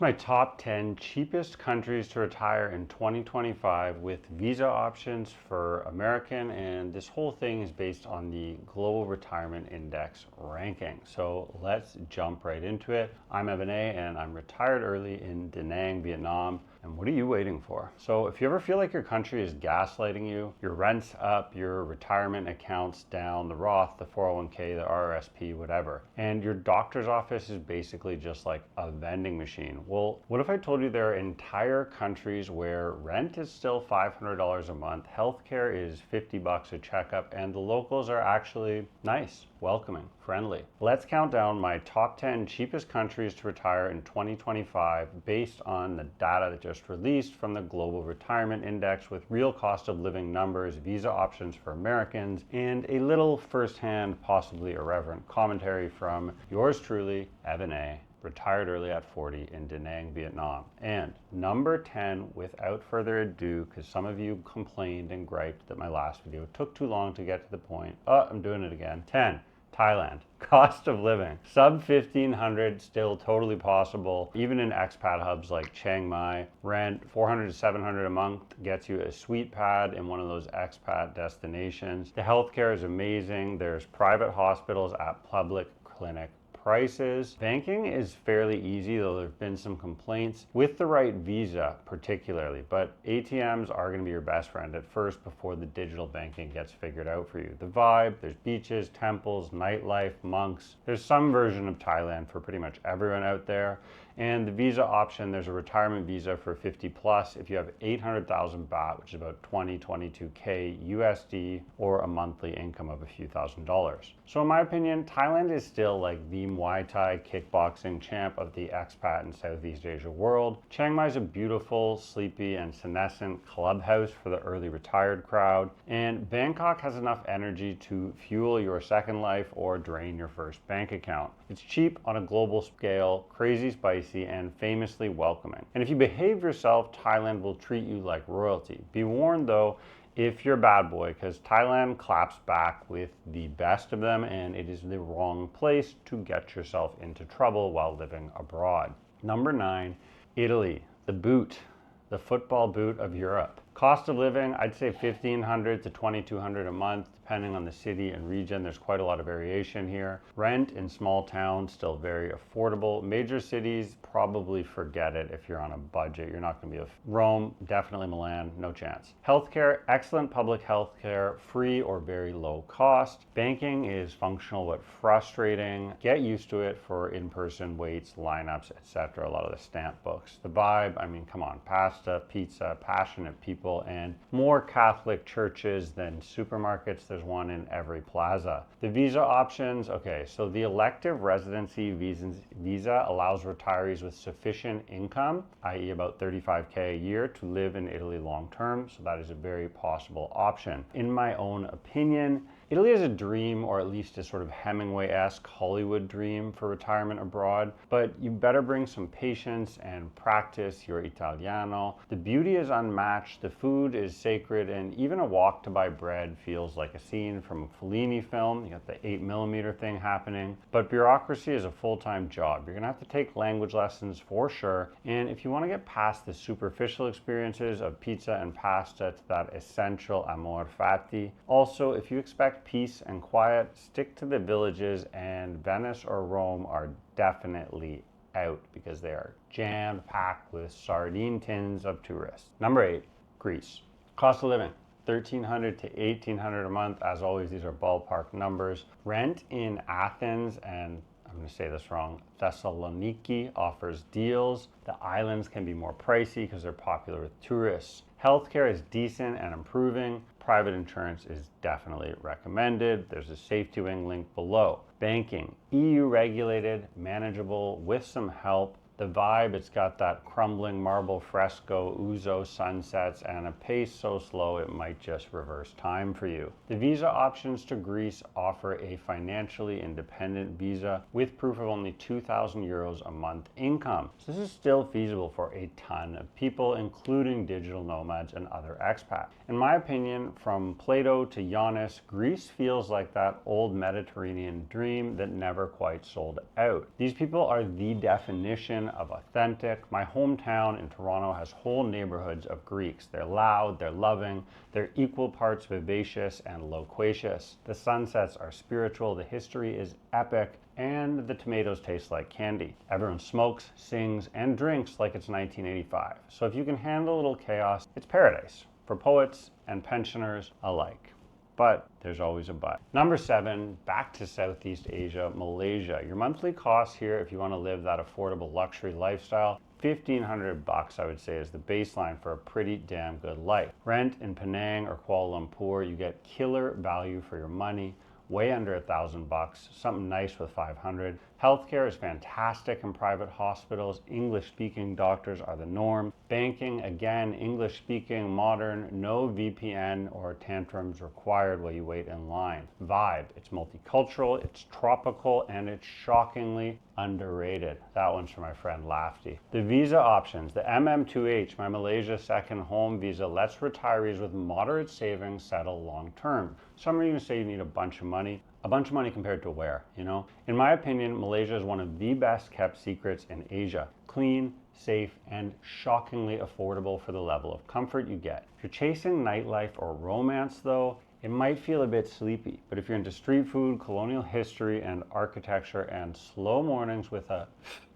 my top 10 cheapest countries to retire in 2025 with visa options for American, and this whole thing is based on the Global Retirement Index ranking. So let's jump right into it. I'm Evan A, and I'm retired early in Da Nang, Vietnam. And what are you waiting for? So if you ever feel like your country is gaslighting you, your rent's up, your retirement accounts down, the Roth, the 401k, the RRSP, whatever, and your doctor's office is basically just like a vending machine. Well, what if I told you there are entire countries where rent is still $500 a month, healthcare is $50 a checkup, and the locals are actually nice, welcoming, friendly? Let's count down my top 10 cheapest countries to retire in 2025 based on the data that just released from the Global Retirement Index with real cost of living numbers, visa options for Americans, and a little firsthand, possibly irreverent commentary from yours truly, Evan A, retired early at 40 in Da Nang, Vietnam. And number 10, without further ado, because some of you complained and griped that my last video took too long to get to the point. Oh, I'm doing it again. 10. Thailand. Cost of living, sub 1,500, still totally possible. Even in expat hubs like Chiang Mai, rent 400 to 700 a month gets you a sweet pad in one of those expat destinations. The healthcare is amazing. There's private hospitals at public clinic prices. Banking is fairly easy, though there have been some complaints with the right visa particularly, but ATMs are going to be your best friend at first before the digital banking gets figured out for you. The vibe, there's beaches, temples, nightlife, monks. There's some version of Thailand for pretty much everyone out there. And the visa option, there's a retirement visa for 50 plus if you have 800,000 baht, which is about 22K USD, or a monthly income of a few $1,000s. So in my opinion, Thailand is still like the Muay Thai kickboxing champ of the expat and Southeast Asia world. Chiang Mai is a beautiful, sleepy, and senescent clubhouse for the early retired crowd. And Bangkok has enough energy to fuel your second life or drain your first bank account. It's cheap on a global scale, crazy spicy, and famously welcoming. And if you behave yourself, Thailand will treat you like royalty. Be warned though, if you're a bad boy, because Thailand claps back with the best of them, and it is the wrong place to get yourself into trouble while living abroad. Number 9, Italy, the football boot of Europe. Cost of living, I'd say 1,500 to 2,200 a month, depending on the city and region. There's quite a lot of variation here. Rent in small towns, still very affordable. Major cities, probably forget it if you're on a budget. You're not gonna be Rome, definitely Milan, no chance. Healthcare, excellent public healthcare, free or very low cost. Banking is functional but frustrating. Get used to it for in-person waits, lineups, etc. A lot of the stamp books. The vibe, I mean, come on, pasta, pizza, passionate people, and more Catholic churches than supermarkets. There's one in every plaza. The visa options, okay, so the elective residency visa allows retirees with sufficient income, i.e. about 35K a year, to live in Italy long term, so that is a very possible option. In my own opinion, Italy is a dream, or at least a sort of Hemingway-esque Hollywood dream for retirement abroad, but you better bring some patience and practice your Italiano. The beauty is unmatched, the food is sacred, and even a walk to buy bread feels like a scene from a Fellini film. You got the 8mm thing happening, but bureaucracy is a full-time job. You're gonna have to take language lessons for sure, and if you wanna get past the superficial experiences of pizza and pasta to that essential amor fati, also, if you expect peace and quiet, stick to the villages, and Venice or Rome are definitely out because they are jam-packed with sardine tins of tourists. Number 8, Greece. Cost of living, 1,300 to 1,800 a month. As always, these are ballpark numbers. Rent in Athens and I'm going to say this wrong, Thessaloniki offers deals. The islands can be more pricey because they're popular with tourists. Healthcare is decent and improving. Private insurance is definitely recommended. There's a Safety Wing link below. Banking, EU regulated, manageable with some help. The vibe, it's got that crumbling marble fresco, ouzo sunsets, and a pace so slow it might just reverse time for you. The visa options to Greece offer a financially independent visa with proof of only 2,000 euros a month income. So this is still feasible for a ton of people, including digital nomads and other expats. In my opinion, from Plato to Giannis, Greece feels like that old Mediterranean dream that never quite sold out. These people are the definition of authentic. My hometown in Toronto has whole neighborhoods of Greeks. They're loud, they're loving, they're equal parts vivacious and loquacious. The sunsets are spiritual, the history is epic, and the tomatoes taste like candy. Everyone smokes, sings, and drinks like it's 1985. So if you can handle a little chaos, it's paradise for poets and pensioners alike. But there's always a but. Number 7, back to Southeast Asia, Malaysia. Your monthly cost here, if you want to live that affordable luxury lifestyle, $1,500 I would say is the baseline for a pretty damn good life. Rent in Penang or Kuala Lumpur, you get killer value for your money, way under $1,000, something nice with 500. Healthcare is fantastic in private hospitals. English-speaking doctors are the norm. Banking, again, English-speaking, modern, no VPN or tantrums required while you wait in line. Vibe, it's multicultural, it's tropical, and it's shockingly underrated. That one's for my friend Lafty. The visa options, the MM2H, my Malaysia second home visa, lets retirees with moderate savings settle long term. Some are going to say you need a bunch of money. A bunch of money compared to where, you know? In my opinion, Malaysia is one of the best kept secrets in Asia. Clean, safe, and shockingly affordable for the level of comfort you get. If you're chasing nightlife or romance though, it might feel a bit sleepy, but if you're into street food, colonial history, and architecture, and slow mornings with a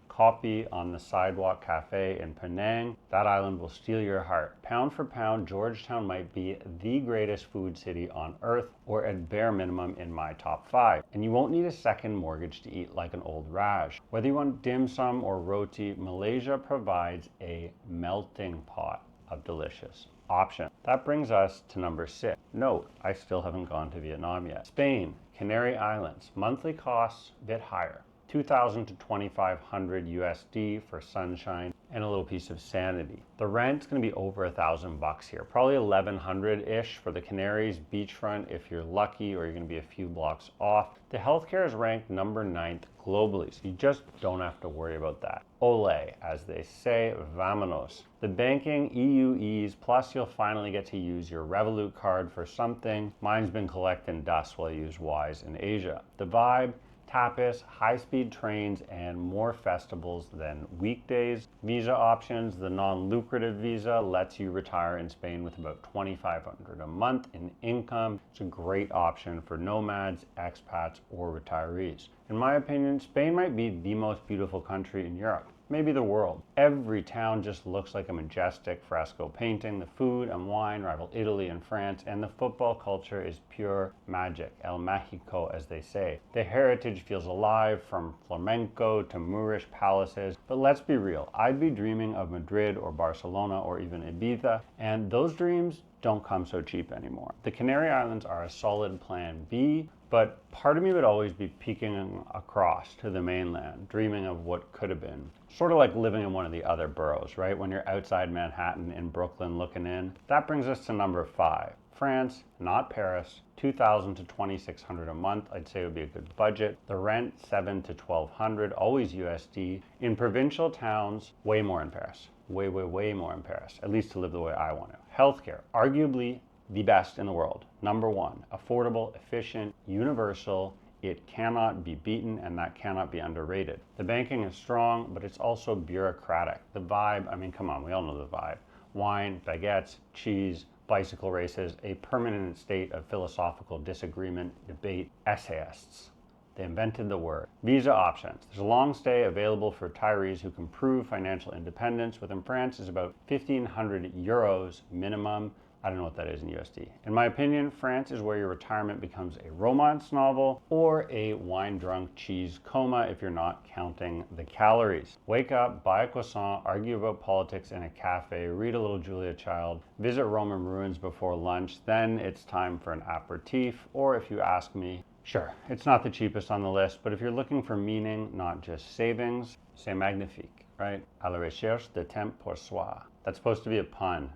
coffee on the sidewalk cafe in Penang, that island will steal your heart. Pound for pound, Georgetown might be the greatest food city on earth, or at bare minimum in my top 5. And you won't need a second mortgage to eat like an old Raj. Whether you want dim sum or roti, Malaysia provides a melting pot of delicious option. That brings us to number 6. Note, I still haven't gone to Vietnam yet. Spain, Canary Islands, monthly costs a bit higher. 2,000 to 2,500 USD for sunshine and a little piece of sanity. The rent's going to be over $1,000 here, probably 1,100-ish for the Canaries beachfront if you're lucky, or you're going to be a few blocks off. The healthcare is ranked number 9th globally, so you just don't have to worry about that. Ole, as they say, vamonos. The banking, EU ease, plus you'll finally get to use your Revolut card for something. Mine's been collecting dust while I use Wise in Asia. The vibe, tapas, high-speed trains, and more festivals than weekdays. Visa options, the non-lucrative visa lets you retire in Spain with about $2,500 a month in income. It's a great option for nomads, expats, or retirees. In my opinion, Spain might be the most beautiful country in Europe. Maybe the world. Every town just looks like a majestic fresco painting. The food and wine rival Italy and France, and the football culture is pure magic. El Mágico, as they say. The heritage feels alive, from flamenco to Moorish palaces. But let's be real, I'd be dreaming of Madrid or Barcelona or even Ibiza, and those dreams don't come so cheap anymore. The Canary Islands are a solid plan B, but part of me would always be peeking across to the mainland, dreaming of what could have been. Sort of like living in one of the other boroughs, right? When you're outside Manhattan in Brooklyn looking in. That brings us to number 5. France, not Paris, 2,000 to 2,600 a month. I'd say it would be a good budget. The rent, 7 to 1,200, always USD. In provincial towns, way more in Paris. Way more in Paris, at least to live the way I want to. Healthcare, arguably the best in the world. Number 1, affordable, efficient, universal. It cannot be beaten, and that cannot be underrated. The banking is strong, but it's also bureaucratic. The vibe, I mean, come on, we all know the vibe. Wine, baguettes, cheese, bicycle races, a permanent state of philosophical disagreement, debate, essayists. They invented the word. Visa options. There's a long stay available for retirees who can prove financial independence. Within France is about 1,500 euros minimum. I don't know what that is in USD. In my opinion, France is where your retirement becomes a romance novel or a wine-drunk cheese coma if you're not counting the calories. Wake up, buy a croissant, argue about politics in a cafe, read a little Julia Child, visit Roman ruins before lunch, then it's time for an aperitif, or if you ask me, sure, it's not the cheapest on the list, but if you're looking for meaning, not just savings, c'est magnifique, right? À la recherche de temps pour soi. That's supposed to be a pun,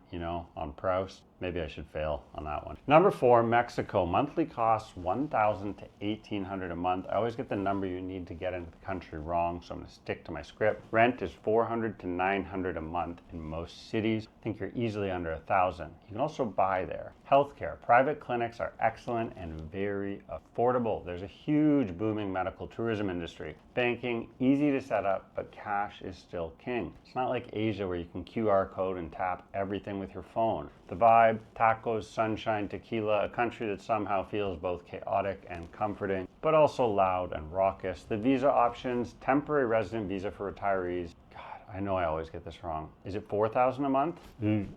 on Proust. Maybe I should fail on that one. Number 4, Mexico. Monthly costs $1,000 to $1,800 a month. I always get the number you need to get into the country wrong, so I'm going to stick to my script. Rent is $400 to $900 a month in most cities. I think you're easily under $1,000. You can also buy there. Healthcare. Private clinics are excellent and very affordable. There's a huge booming medical tourism industry. Banking, easy to set up, but cash is still king. It's not like Asia where you can QR code and tap everything with your phone. The vibe, tacos, sunshine, tequila, a country that somehow feels both chaotic and comforting, but also loud and raucous. The visa options, temporary resident visa for retirees. God, I know I always get this wrong. Is it $4,000 a month?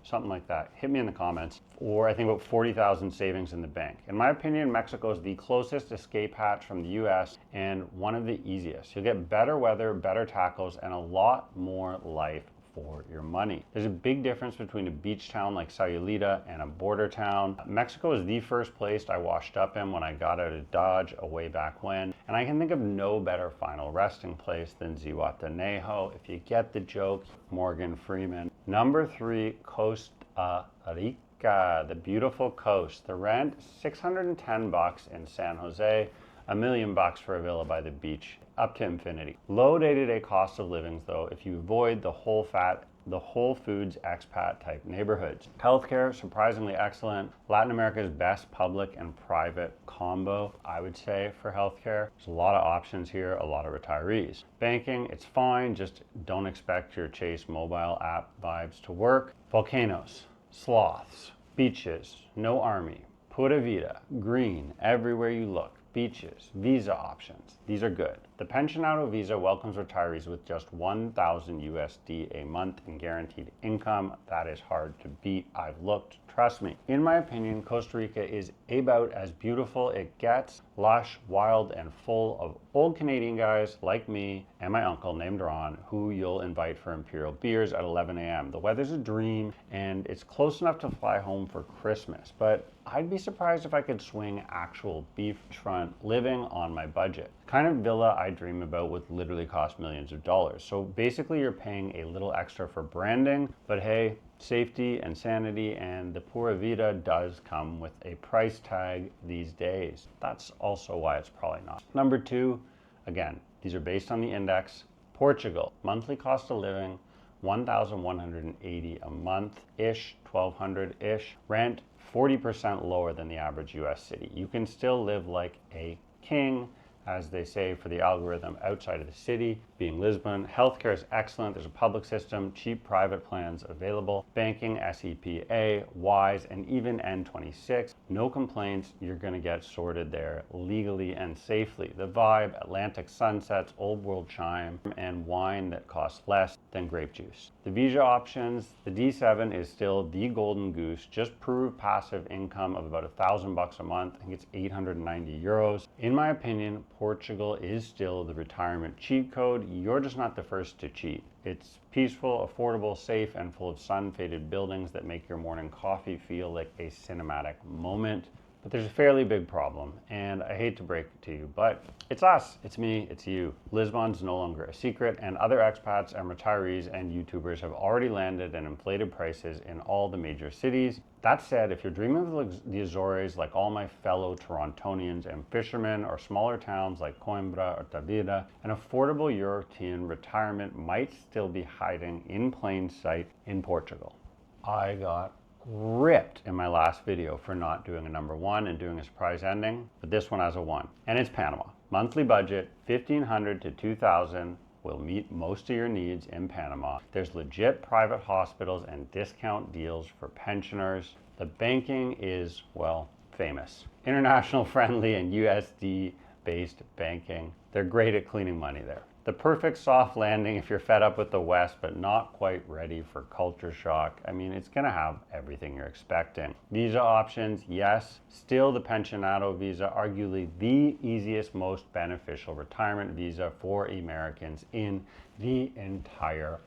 Something like that. Hit me in the comments. Or I think about 40,000 savings in the bank. In my opinion, Mexico is the closest escape hatch from the US and one of the easiest. You'll get better weather, better tacos, and a lot more life for your money. There's a big difference between a beach town like Sayulita and a border town. Mexico is the first place I washed up in when I got out of Dodge way back when, and I can think of no better final resting place than Zihuatanejo. If you get the joke, Morgan Freeman. Number 3, Costa Rica, the beautiful coast. The rent, $610 in San Jose, $1 million for a villa by the beach, up to infinity. Low day-to-day cost of living though if you avoid the Whole Foods expat type neighborhoods. Healthcare, surprisingly excellent. Latin America's best public and private combo, I would say, for healthcare. There's a lot of options here, a lot of retirees. Banking, it's fine, just don't expect your Chase mobile app vibes to work. Volcanoes, sloths, beaches, no army, pura vida, green, everywhere you look. Beaches, visa options, these are good. The Pensionado visa welcomes retirees with just $1,000 USD a month in guaranteed income. That is hard to beat. I've looked, trust me. In my opinion, Costa Rica is about as beautiful it gets, lush, wild, and full of old Canadian guys like me and my uncle named Ron, who you'll invite for imperial beers at 11 a.m. The weather's a dream, and it's close enough to fly home for Christmas, but I'd be surprised if I could swing actual beachfront living on my budget. The kind of villa I dream about would literally cost millions of dollars. So basically you're paying a little extra for branding, but hey, safety and sanity and the pura vida does come with a price tag these days. That's also why it's probably not. Number 2, again, these are based on the index. Portugal, monthly cost of living, $1,180 a month-ish, $1,200-ish. Rent, 40% lower than the average US city. You can still live like a king, as they say for the algorithm outside of the city, being Lisbon. Healthcare is excellent. There's a public system, cheap private plans available. Banking, SEPA, WISE, and even N26. No complaints. You're going to get sorted there legally and safely. The vibe, Atlantic sunsets, old world chime, and wine that costs less than grape juice. The visa options, the D7 is still the golden goose. Just prove passive income of about $1,000 a month. I think it's 890 euros. In my opinion, Portugal is still the retirement cheat code. You're just not the first to cheat. It's peaceful, affordable, safe, and full of sun-faded buildings that make your morning coffee feel like a cinematic moment. But there's a fairly big problem, and I hate to break it to you, but it's us, it's me, it's you. Lisbon's no longer a secret, and other expats and retirees and YouTubers have already landed and inflated prices in all the major cities. That said, if you're dreaming of the Azores like all my fellow Torontonians and fishermen, or smaller towns like Coimbra or Tavira, an affordable European retirement might still be hiding in plain sight in Portugal. I got ripped in my last video for not doing a number 1 and doing a surprise ending, but this one has a 1, and it's Panama. Monthly budget, $1,500 to $2,000 will meet most of your needs in Panama. There's legit private hospitals and discount deals for pensioners. The banking is, well, famous. International friendly and USD based banking. They're great at cleaning money there. The perfect soft landing if you're fed up with the West but not quite ready for culture shock. I mean, it's gonna have everything you're expecting. Visa options, yes. Still the Pensionado visa, arguably the easiest, most beneficial retirement visa for Americans in the entire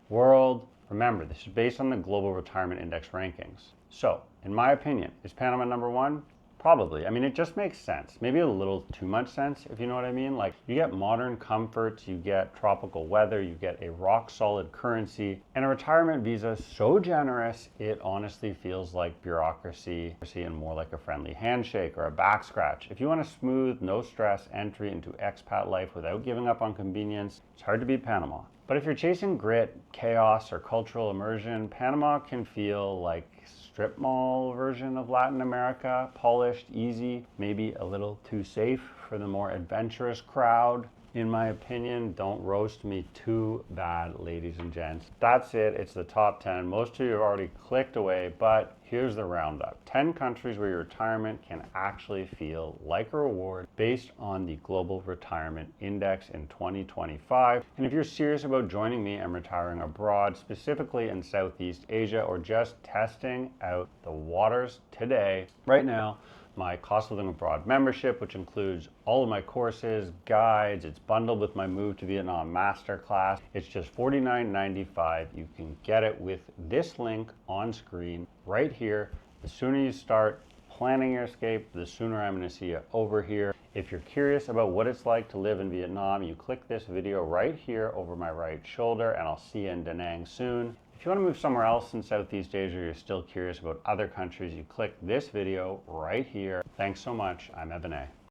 world. Remember, this is based on the Global Retirement Index rankings. So, in my opinion, is Panama number 1? Probably. I mean, it just makes sense. Maybe a little too much sense, if you know what I mean. Like, you get modern comforts, you get tropical weather, you get a rock solid currency, and a retirement visa so generous, it honestly feels like bureaucracy and more like a friendly handshake or a back scratch. If you want a smooth, no stress entry into expat life without giving up on convenience, it's hard to beat Panama. But if you're chasing grit, chaos, or cultural immersion, Panama can feel like strip mall version of Latin America, polished, easy, maybe a little too safe for the more adventurous crowd. In my opinion, don't roast me too bad, ladies and gents. That's it. It's the top 10. Most of you have already clicked away, but here's the roundup. 10 countries where your retirement can actually feel like a reward based on the Global Retirement Index in 2025. And if you're serious about joining me and retiring abroad, specifically in Southeast Asia, or just testing out the waters today, right now, my Cost of Living Abroad membership, which includes all of my courses, guides. It's bundled with my Move to Vietnam Masterclass. It's just $49.95. You can get it with this link on screen right here. The sooner you start planning your escape, the sooner I'm going to see you over here. If you're curious about what it's like to live in Vietnam, you click this video right here over my right shoulder, and I'll see you in Da Nang soon. If you want to move somewhere else in Southeast Asia, or you're still curious about other countries, you click this video right here. Thanks so much. I'm Evan A.